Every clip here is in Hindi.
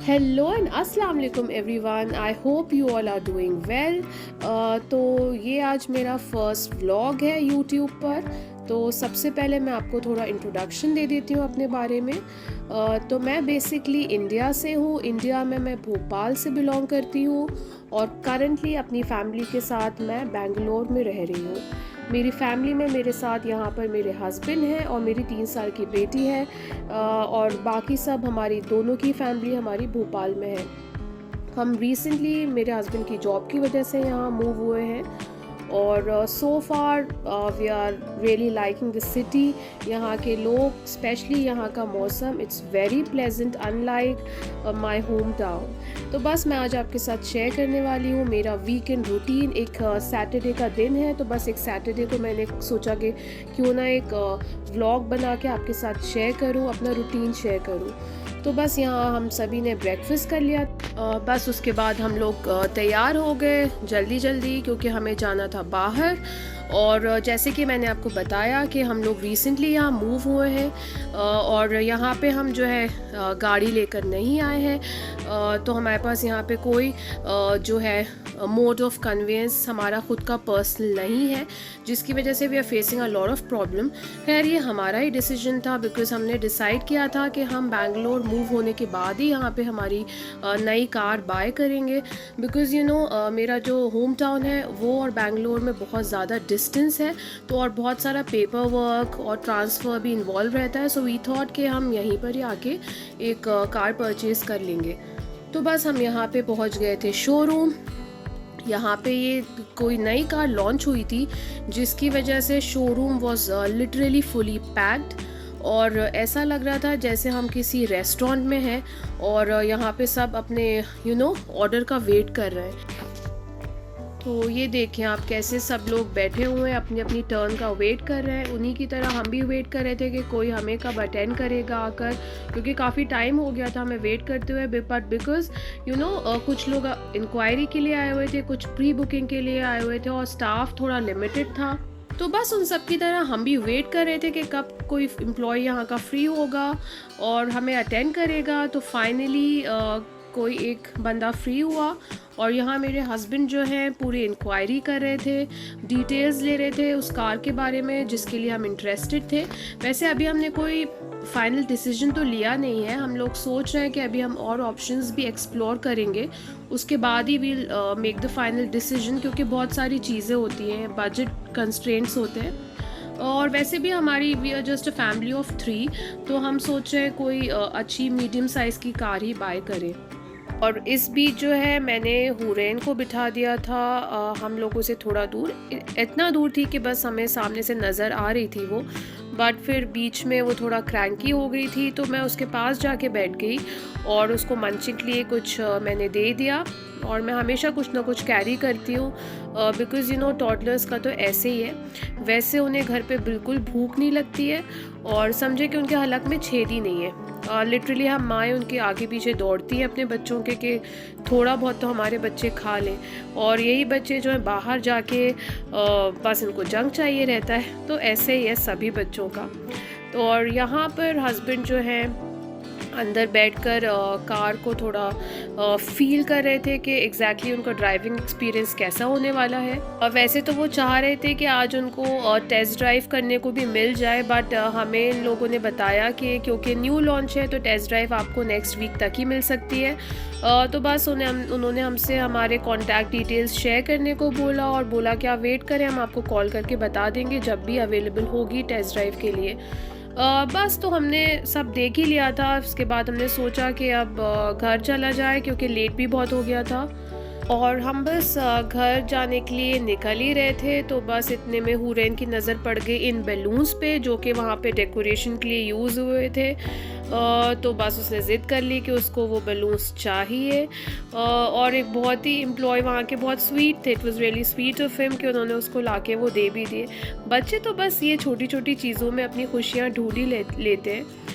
हेलो एंड अस्सलाम वालेकुम everyone, I hope you all are doing well. तो ये आज मेरा फर्स्ट व्लॉग है यूट्यूब पर। तो सबसे पहले मैं आपको थोड़ा इंट्रोडक्शन दे देती हूँ अपने बारे में। तो मैं बेसिकली इंडिया से हूँ। इंडिया में मैं भोपाल से बिलोंग करती हूँ और करंटली अपनी फैमिली के साथ मैं बेंगलोर में रह रही हूँ। मेरी फैमिली में मेरे साथ यहाँ पर मेरे हस्बैंड हैं और मेरी 3 साल की बेटी है, और बाकी सब हमारी दोनों की फैमिली हमारी भोपाल में है। हम रिसेंटली मेरे हस्बैंड की जॉब की वजह से यहाँ मूव हुए हैं और so far we are really liking the city. यहाँ के लोग, स्पेशली यहाँ का मौसम, it's very pleasant unlike my home town. तो बस मैं आज आपके साथ शेयर करने वाली हूँ मेरा वीकेंड रूटीन। एक सैटरडे का दिन है, तो बस एक सैटरडे को मैंने सोचा कि क्यों ना एक व्लॉग बना के आपके साथ शेयर करूँ, अपना रूटीन शेयर करूँ। तो बस यहाँ हम सभी ने ब्रेकफास्ट कर लिया। बस उसके बाद हम लोग तैयार हो गए जल्दी जल्दी, क्योंकि हमें जाना था बाहर। और जैसे कि मैंने आपको बताया कि हम लोग रिसेंटली यहाँ मूव हुए हैं, और यहाँ पे हम जो है गाड़ी लेकर नहीं आए हैं। तो हमारे पास यहाँ पे कोई जो है मोड ऑफ कन्वेंस हमारा खुद का पर्सनल नहीं है, जिसकी वजह से we are facing a lot of problem. खैर ये हमारा ही डिसीजन था, बिकॉज हमने डिसाइड किया था कि हम बैंगलोर मूव होने के बाद ही यहाँ पे हमारी नई कार बाय करेंगे। बिकॉज यू नो मेरा जो होम टाउन है वो और बैंगलोर में बहुत ज़्यादा डिस्टेंस है, तो और बहुत सारा पेपर वर्क और ट्रांसफ़र भी इन्वॉल्व रहता है। सो वी थॉट कि हम यहीं पर ही आके एक कार परचेज़ कर लेंगे। तो बस हम यहाँ पे पहुँच गए थे शोरूम। यहाँ पे ये कोई नई कार लॉन्च हुई थी, जिसकी वजह से showroom was literally fully packed, और ऐसा लग रहा था जैसे हम किसी रेस्टोरेंट में हैं और यहाँ पे सब अपने ऑर्डर का वेट कर रहे हैं। तो ये देखें आप कैसे सब लोग बैठे हुए हैं, अपनी अपनी टर्न का वेट कर रहे हैं। उन्हीं की तरह हम भी वेट कर रहे थे कि कोई हमें कब अटेंड करेगा आकर, क्योंकि काफ़ी टाइम हो गया था हमें वेट करते हुए। बट बिकॉज कुछ लोग इंक्वायरी के लिए आए हुए थे, कुछ प्री बुकिंग के लिए आए हुए थे, और स्टाफ थोड़ा लिमिटेड था। तो बस उन सब की तरह हम भी वेट कर रहे थे कि कब कोई एम्प्लॉय यहाँ का फ्री होगा और हमें अटेंड करेगा। तो फाइनली कोई एक बंदा फ्री हुआ, और यहाँ मेरे हस्बैंड जो हैं पूरी इंक्वायरी कर रहे थे, डिटेल्स ले रहे थे उस कार के बारे में जिसके लिए हम इंटरेस्टेड थे। वैसे अभी हमने कोई फाइनल डिसीजन तो लिया नहीं है, हम लोग सोच रहे हैं कि अभी हम और ऑप्शंस भी एक्सप्लोर करेंगे, उसके बाद he will make the final decision, क्योंकि बहुत सारी चीज़ें होती हैं, बजट कंस्ट्रेंट्स होते हैं। और वैसे भी हमारी we are just a family of 3, तो हम सोच रहे हैं कोई अच्छी मीडियम साइज़ की कार ही बाय करें। और इस बीच जो है मैंने हुरैन को बिठा दिया था हम लोगों से थोड़ा दूर, इतना दूर थी कि बस हमें सामने से नज़र आ रही थी वो। बट फिर बीच में वो थोड़ा क्रैंकी हो गई थी, तो मैं उसके पास जाके बैठ गई और उसको मंचिंग के लिए कुछ मैंने दे दिया। और मैं हमेशा कुछ ना कुछ कैरी करती हूँ, बिकॉज़ टॉडलर्स का तो ऐसे ही है। वैसे उन्हें घर पे बिल्कुल भूख नहीं लगती है, और समझे कि उनके हलक में छेद ही नहीं है। लिटरली हम माएँ उनके आगे पीछे दौड़ती हैं अपने बच्चों के कि थोड़ा बहुत तो हमारे बच्चे खा लें, और यही बच्चे जो है बाहर जाके बस इनको जंक चाहिए रहता है। तो ऐसे ही है सभी बच्चों का। तो और यहाँ पर हस्बैंड जो है अंदर बैठकर कार को थोड़ा फील कर रहे थे कि एग्जैक्टली उनका ड्राइविंग एक्सपीरियंस कैसा होने वाला है। और वैसे तो वो चाह रहे थे कि आज उनको टेस्ट ड्राइव करने को भी मिल जाए, बट हमें इन लोगों ने बताया कि क्योंकि न्यू लॉन्च है तो टेस्ट ड्राइव आपको नेक्स्ट वीक तक ही मिल सकती है। तो बस उन्होंने हमसे हमारे कॉन्टैक्ट डिटेल्स शेयर करने को बोला, और बोला कि आप वेट करें, हम आपको कॉल करके बता देंगे जब भी अवेलेबल होगी टेस्ट ड्राइव के लिए। बस तो हमने सब देख ही लिया था। उसके बाद हमने सोचा कि अब घर चला जाए, क्योंकि लेट भी बहुत हो गया था, और हम बस घर जाने के लिए निकल ही रहे थे। तो बस इतने में हुरैन की नज़र पड़ गई इन बैलून्स पे, जो कि वहाँ पे डेकोरेशन के लिए यूज़ हुए थे। तो बस उसने ज़िद कर ली कि उसको वो बैलून्स चाहिए। और एक बहुत ही एम्प्लॉय वहाँ के बहुत स्वीट थे, it was really sweet of him कि उन्होंने उसको लाके वो दे भी दिए। बच्चे तो बस ये छोटी छोटी चीज़ों में अपनी खुशियाँ ढूंढ ही लेते हैं।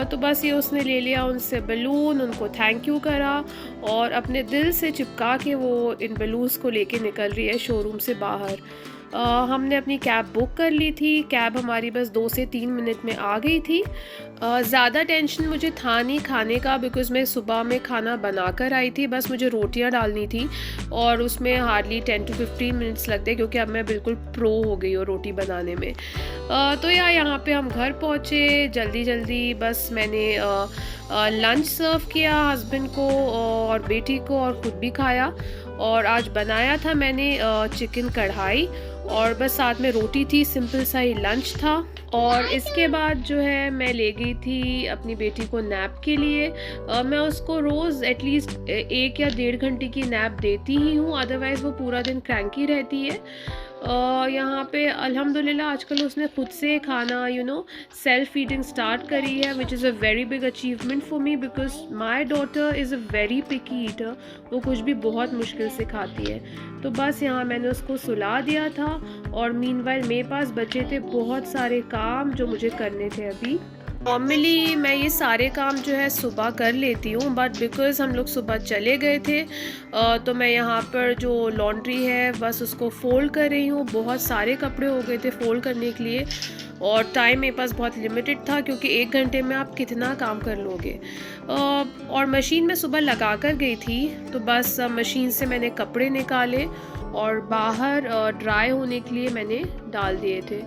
तो बस ये उसने ले लिया उनसे बैलून, उनको थैंक यू करा, और अपने दिल से चिपका के वो इन बैलून्स को लेके निकल रही है शोरूम से बाहर। हमने अपनी कैब बुक कर ली थी। कैब हमारी बस 2 से 3 मिनट में आ गई थी। ज़्यादा टेंशन मुझे था नहीं खाने का, बिकॉज़ मैं सुबह में खाना बना कर आई थी। बस मुझे रोटियां डालनी थी और उसमें हार्डली 10 टू 15 मिनट्स लगते, क्योंकि अब मैं बिल्कुल प्रो हो गई हूँ रोटी बनाने में। तो यहाँ पे हम घर पहुँचे जल्दी जल्दी। बस मैंने लंच सर्व किया हस्बैंड को और बेटी को, और ख़ुद भी खाया। और आज बनाया था मैंने चिकन कढ़ाई, और बस साथ में रोटी थी। सिंपल सा ही लंच था। और इसके बाद जो है मैं ले गई थी अपनी बेटी को नैप के लिए। मैं उसको रोज़ एटलीस्ट 1 या 1.5 घंटे की नैप देती ही हूँ, अदरवाइज़ वो पूरा दिन क्रैंकी रहती है। यहाँ पे अल्हम्दुलिल्लाह आजकल उसने खुद से खाना सेल्फ फीडिंग स्टार्ट करी है, which is a very big achievement for me, because my daughter is a very picky eater. वो कुछ भी बहुत मुश्किल से खाती है। तो बस यहाँ मैंने उसको सुला दिया था, और मीनवाइल मेरे पास बचे थे बहुत सारे काम जो मुझे करने थे अभी। नॉर्मली मैं ये सारे काम जो है सुबह कर लेती हूँ, बट बिकॉज़ हम लोग सुबह चले गए थे, तो मैं यहाँ पर जो लॉन्ड्री है बस उसको फ़ोल्ड कर रही हूँ। बहुत सारे कपड़े हो गए थे फ़ोल्ड करने के लिए, और टाइम मेरे पास बहुत लिमिटेड था, क्योंकि 1 घंटे में आप कितना काम कर लोगे। और मशीन में सुबह लगा कर गई थी, तो बस मशीन से मैंने कपड़े निकाले और बाहर ड्राई होने के लिए मैंने डाल दिए थे।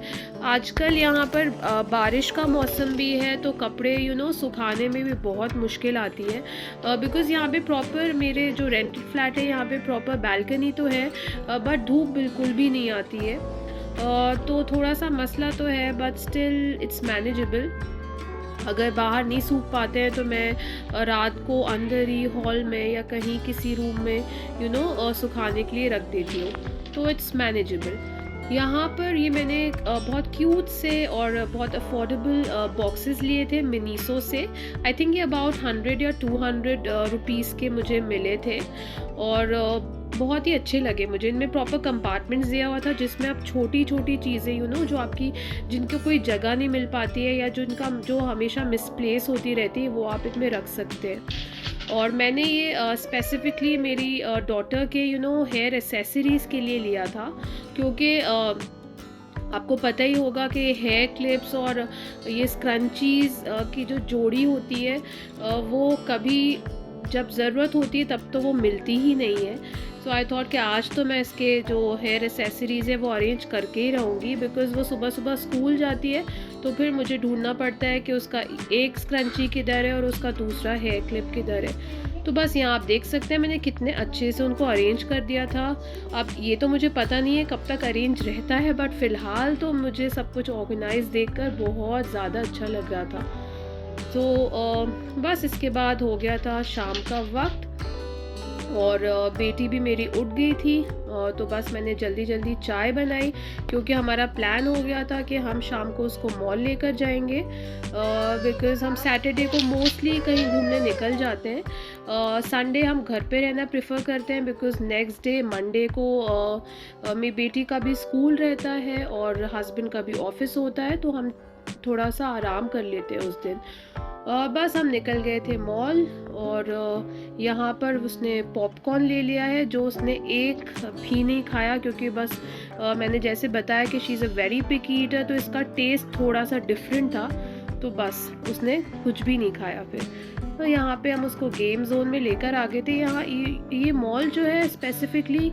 आजकल यहाँ पर बारिश का मौसम भी है, तो कपड़े सुखाने में भी बहुत मुश्किल आती है, बिकॉज़ यहाँ पे प्रॉपर मेरे जो रेंटेड फ्लैट है यहाँ पे प्रॉपर बालकनी तो है, बट धूप बिल्कुल भी नहीं आती है। तो थोड़ा सा मसला तो है, बट स्टिल इट्स मैनेजेबल। अगर बाहर नहीं सूख पाते हैं तो मैं रात को अंदर ही हॉल में या कहीं किसी रूम में सुखाने के लिए रख देती हूँ, तो इट्स मैनेजेबल। यहाँ पर ये मैंने बहुत क्यूट से और बहुत अफोर्डेबल बॉक्सेस लिए थे मिनीसो से। आई थिंक ये अबाउट 100 या 200 रुपीज़ के मुझे मिले थे, और बहुत ही अच्छे लगे मुझे। इनमें प्रॉपर कंपार्टमेंट्स दिया हुआ था, जिसमें आप छोटी छोटी चीज़ें जो आपकी जिनको कोई जगह नहीं मिल पाती है, या जो हमेशा मिसप्लेस होती रहती है, वो आप इसमें रख सकते हैं। और मैंने ये स्पेसिफिकली मेरी डॉटर के हेयर एसेसरीज़ के लिए लिया था, क्योंकि आपको पता ही होगा कि हेयर क्लिप्स और ये स्क्रंचीज़ की जो जोड़ी होती है, वो कभी जब ज़रूरत होती है तब तो वो मिलती ही नहीं है। सो आई थॉट कि आज तो मैं इसके जो हेयर एसेसरीज़ है वो अरेंज करके ही रहूँगी, बिकॉज़ वो सुबह सुबह स्कूल जाती है, तो फिर मुझे ढूंढना पड़ता है कि उसका एक स्क्रंची किधर है और उसका दूसरा हेयर क्लिप किधर है। तो बस यहाँ आप देख सकते हैं मैंने कितने अच्छे से उनको अरेंज कर दिया था। अब ये तो मुझे पता नहीं है कब तक अरेंज रहता है, बट फ़िलहाल तो मुझे सब कुछ ऑर्गेनाइज देखकर बहुत ज़्यादा अच्छा लग रहा था। तो बस इसके बाद हो गया था शाम का वक्त, और बेटी भी मेरी उठ गई थी, तो बस मैंने जल्दी जल्दी चाय बनाई, क्योंकि हमारा प्लान हो गया था कि हम शाम को उसको मॉल लेकर जाएंगे, बिकॉज़ हम सैटरडे को मोस्टली कहीं घूमने निकल जाते हैं। संडे हम घर पे रहना प्रेफर करते हैं, बिकॉज़ नेक्स्ट डे मंडे को मेरी बेटी का भी स्कूल रहता है और हस्बैंड का भी ऑफिस होता है, तो हम थोड़ा सा आराम कर लेते हैं उस दिन। बस हम निकल गए थे मॉल, और यहाँ पर उसने पॉपकॉर्न ले लिया है, जो उसने एक भी नहीं खाया, क्योंकि बस मैंने जैसे बताया कि she is a very picky eater, तो इसका टेस्ट थोड़ा सा डिफरेंट था, तो बस उसने कुछ भी नहीं खाया। फिर तो यहाँ पे हम उसको गेम जोन में लेकर आ गए थे। यहाँ ये मॉल जो है स्पेसिफिकली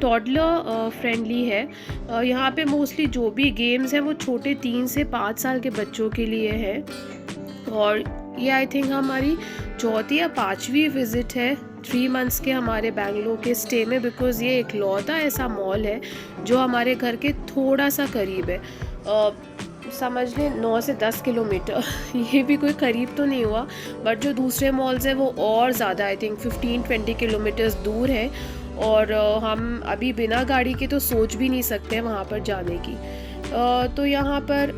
टॉडलर फ्रेंडली है। यहाँ पे मोस्टली जो भी गेम्स हैं वो छोटे 3 से 5 साल के बच्चों के लिए है, और ये आई थिंक हमारी 4थी या 5वीं विज़िट है 3 मंथ्स के हमारे बेंगलोर के स्टे में, बिकॉज़ ये इकलौता ऐसा मॉल है जो हमारे घर के थोड़ा सा करीब है। समझ लें 9 से 10 किलोमीटर ये भी कोई करीब तो नहीं हुआ, बट जो दूसरे मॉल्स हैं वो और ज़्यादा आई थिंक 15-20 किलोमीटर्स दूर है, और हम अभी बिना गाड़ी के तो सोच भी नहीं सकते वहाँ पर जाने की। तो यहाँ पर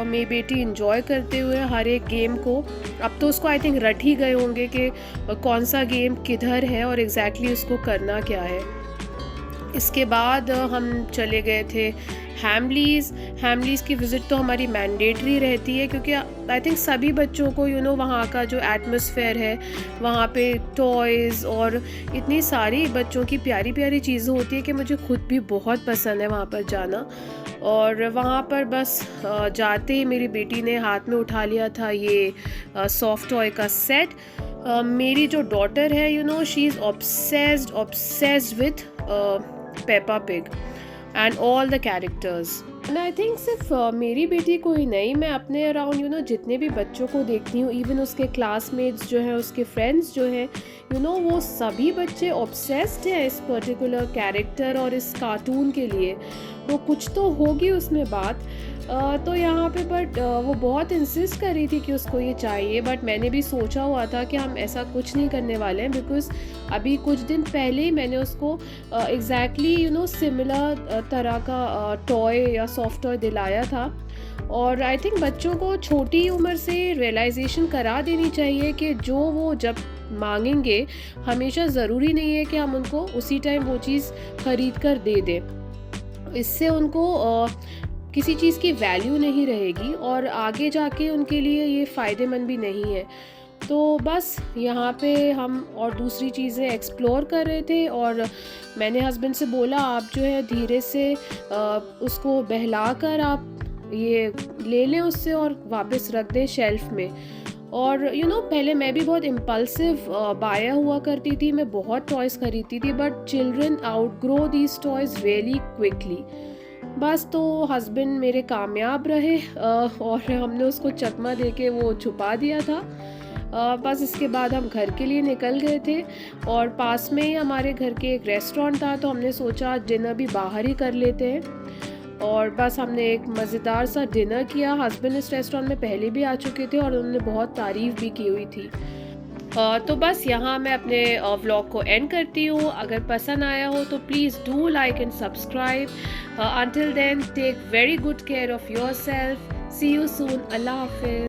मेरी बेटी इंजॉय करते हुए हर एक गेम को, अब तो उसको आई थिंक रट ही गए होंगे कि कौन सा गेम किधर है और एग्जैक्टली उसको करना क्या है। इसके बाद हम चले गए थे हैमलीज़ की विज़िट तो हमारी मैंडेटरी रहती है, क्योंकि आई थिंक सभी बच्चों को वहाँ का जो एटमॉस्फेयर है, वहाँ पे टॉयज़ और इतनी सारी बच्चों की प्यारी प्यारी चीज़ें होती है कि मुझे खुद भी बहुत पसंद है वहाँ पर जाना। और वहाँ पर बस जाते ही मेरी बेटी ने हाथ में उठा लिया था ये सॉफ्ट टॉय का सेट। मेरी जो डॉटर है she is obsessed with Peppa pig and all the characters. And I think सिर्फ मेरी बेटी को ही नहीं, मैं अपने अराउंड जितने भी बच्चों को देखती हूँ, इवन उसके क्लासमेट्स जो हैं, उसके फ्रेंड्स जो हैं, वो सभी बच्चे ऑब्सेस्ड हैं इस पर्टिकुलर कैरेक्टर और इस कार्टून के लिए। वो कुछ तो होगी उसमें बात। तो यहाँ पे बट वो बहुत इंसिस्ट कर रही थी कि उसको ये चाहिए, बट मैंने भी सोचा हुआ था कि हम ऐसा कुछ नहीं करने वाले हैं, बिकॉज़ अभी कुछ दिन पहले ही मैंने उसको एग्जैक्टली सिमिलर तरह का टॉय या सॉफ्ट टॉय दिलाया था। और आई थिंक बच्चों को छोटी उम्र से रियलाइजेशन करा देनी चाहिए कि जो वो जब मांगेंगे, हमेशा ज़रूरी नहीं है कि हम उनको उसी टाइम वो चीज़ ख़रीद कर दे दें। इससे उनको किसी चीज़ की वैल्यू नहीं रहेगी और आगे जाके उनके लिए ये फ़ायदेमंद भी नहीं है। तो बस यहाँ पे हम और दूसरी चीज़ें एक्सप्लोर कर रहे थे, और मैंने हस्बैंड से बोला आप जो है धीरे से उसको बहला कर आप ये ले लें उससे और वापस रख दें शेल्फ में। और पहले मैं भी बहुत इम्पल्सिव बायर हुआ करती थी, मैं बहुत टॉयज़ खरीदती थी, but children outgrow these toys really quickly. बस तो हस्बैंड मेरे कामयाब रहे और हमने उसको चकमा दे के वो छुपा दिया था। बस इसके बाद हम घर के लिए निकल गए थे, और पास में ही हमारे घर के एक रेस्टोरेंट था, तो हमने सोचा डिनर भी बाहर ही कर लेते हैं। और बस हमने एक मज़ेदार सा डिनर किया। हस्बैंड इस रेस्टोरेंट में पहले भी आ चुके थे और उन्होंने बहुत तारीफ़ भी की हुई थी। तो बस यहाँ मैं अपने व्लॉग को एंड करती हूँ। अगर पसंद आया हो तो please do like and subscribe. Until then take very good care of yourself. See you soon. अल्लाह हाफ़िज़।